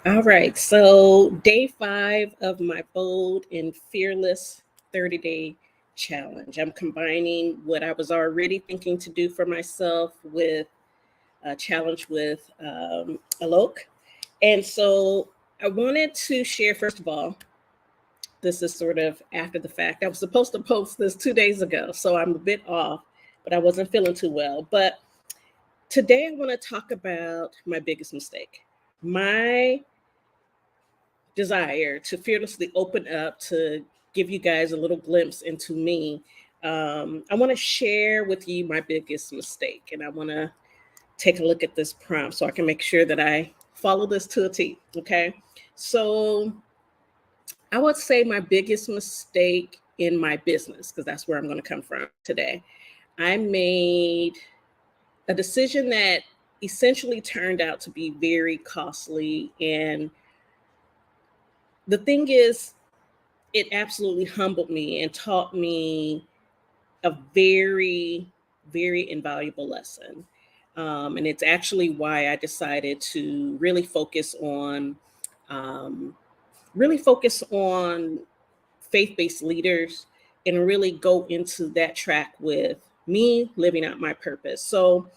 All right, so day 5 of my bold and fearless 30-day challenge. I'm combining what I was already thinking to do for myself with a challenge with Alok. And so I wanted to share, first of all, this is sort of after the fact. I was supposed to post this 2 days ago, so I'm a bit off, but I wasn't feeling too well. But today I want to talk about my biggest mistake. My desire to fearlessly open up to give you guys a little glimpse into me. I want to share with you my biggest mistake, and I want to take a look at this prompt so I can make sure that I follow this to a T. Okay. So I would say my biggest mistake in my business, because that's where I'm going to come from today. I made a decision that essentially turned out to be very costly. And the thing is, it absolutely humbled me and taught me a very, very invaluable lesson. And it's actually why I decided to um, really focus on faith-based leaders and really go into that track with me living out my purpose. So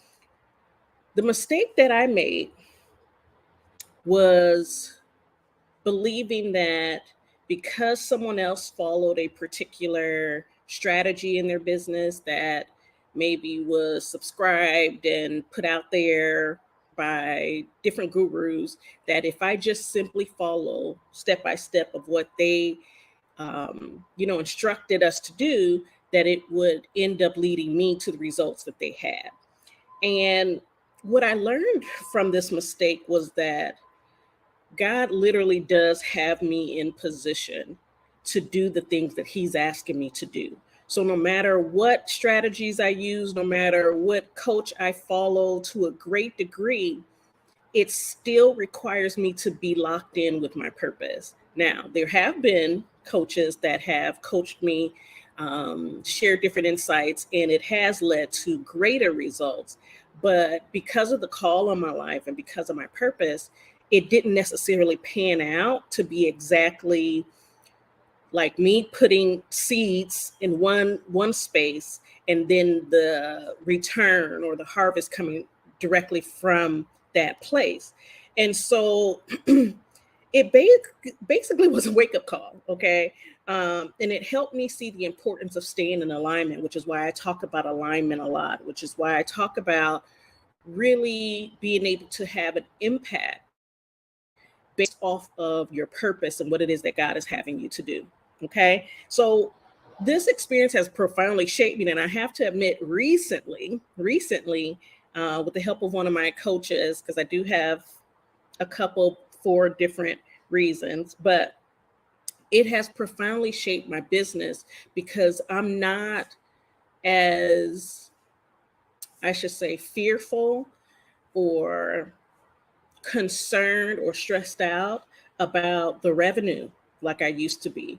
the mistake that I made was believing that because someone else followed a particular strategy in their business that maybe was subscribed and put out there by different gurus, that if I just simply follow step by step of what they instructed us to do, that it would end up leading me to the results that they had. And what I learned from this mistake was that God literally does have me in position to do the things that He's asking me to do. So, no matter what strategies I use, no matter what coach I follow to a great degree, it still requires me to be locked in with my purpose. Now, there have been coaches that have coached me, shared different insights, and it has led to greater results. But because of the call on my life and because of my purpose, it didn't necessarily pan out to be exactly like me putting seeds in one space and then the return or the harvest coming directly from that place. And so basically was a wake-up call. Okay. And it helped me see the importance of staying in alignment, which is why I talk about alignment a lot, which is why I talk about really being able to have an impact based off of your purpose and what it is that God is having you to do. Okay. So this experience has profoundly shaped me. And I have to admit, recently, with the help of one of my coaches, because I do have a couple for different reasons, but it has profoundly shaped my business because I'm not as, I should say, fearful or concerned or stressed out about the revenue like I used to be.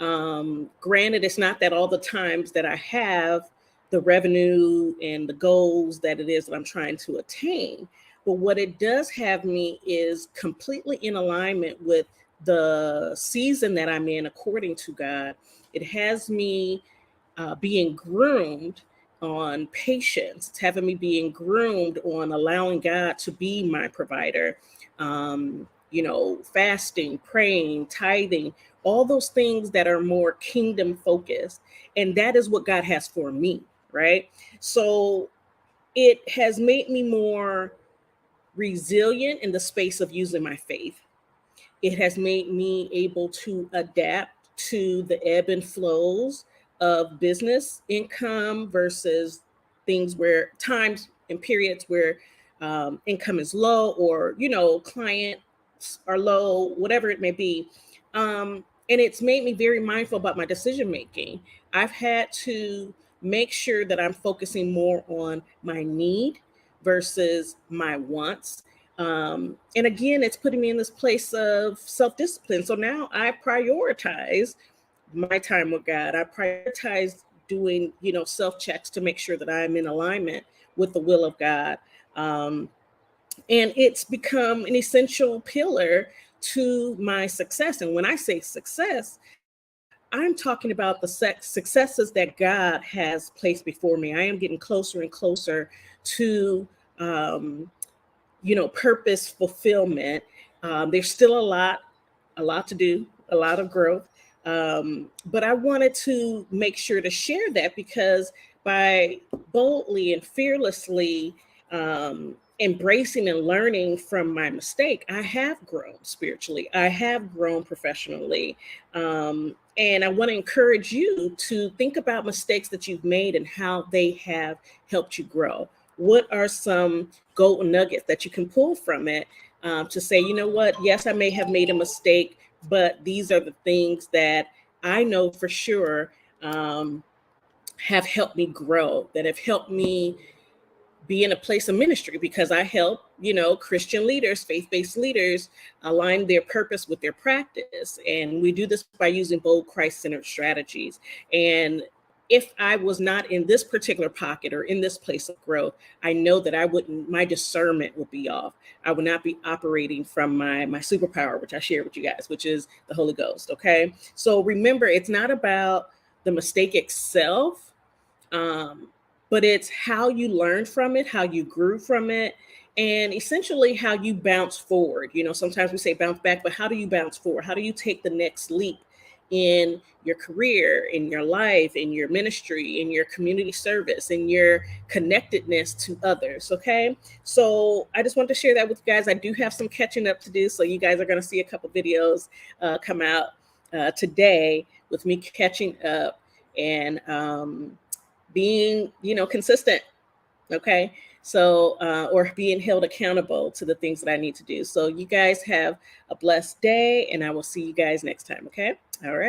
Granted, it's not that all the times that I have the revenue and the goals that it is that I'm trying to attain, but what it does have me is completely in alignment with the season that I'm in according to God. It has me being groomed on patience. It's having me being groomed on allowing God to be my provider. Fasting, praying, tithing, all those things that are more kingdom focused. And that is what God has for me, right? So it has made me more resilient in the space of using my faith. It has made me able to adapt to the ebb and flows of business income versus things where times and periods where income is low or, clients are low, whatever it may be. And it's made me very mindful about my decision making. I've had to make sure that I'm focusing more on my need versus my wants. And again, it's putting me in this place of self discipline. So now I prioritize my time with God. I prioritize doing, self checks to make sure that I'm in alignment with the will of God. And it's become an essential pillar to my success. And when I say success, I'm talking about the successes that God has placed before me. I am getting closer and closer to, um, purpose fulfillment. There's still a lot to do, a lot of growth. But I wanted to make sure to share that because by boldly and fearlessly embracing and learning from my mistake, I have grown spiritually, I have grown professionally. And I want to encourage you to think about mistakes that you've made and how they have helped you grow. What are some golden nuggets that you can pull from it to say, you know what, yes, I may have made a mistake, but these are the things that I know for sure have helped me grow, that have helped me be in a place of ministry because I help, Christian leaders, faith-based leaders align their purpose with their practice. And we do this by using bold Christ-centered strategies. And if I was not in this particular pocket or in this place of growth, I know that my discernment would be off. I would not be operating from my superpower, which I share with you guys, which is the Holy Ghost. Okay. So remember, it's not about the mistake itself. But it's how you learned from it, how you grew from it, and essentially how you bounce forward. Sometimes we say bounce back, but how do you bounce forward? How do you take the next leap in your career, in your life, in your ministry, in your community service, in your connectedness to others? Okay. So I just wanted to share that with you guys. I do have some catching up to do. So you guys are going to see a couple videos come out today with me catching up and being, consistent. Okay. So, or being held accountable to the things that I need to do. So you guys have a blessed day and I will see you guys next time. Okay. All right.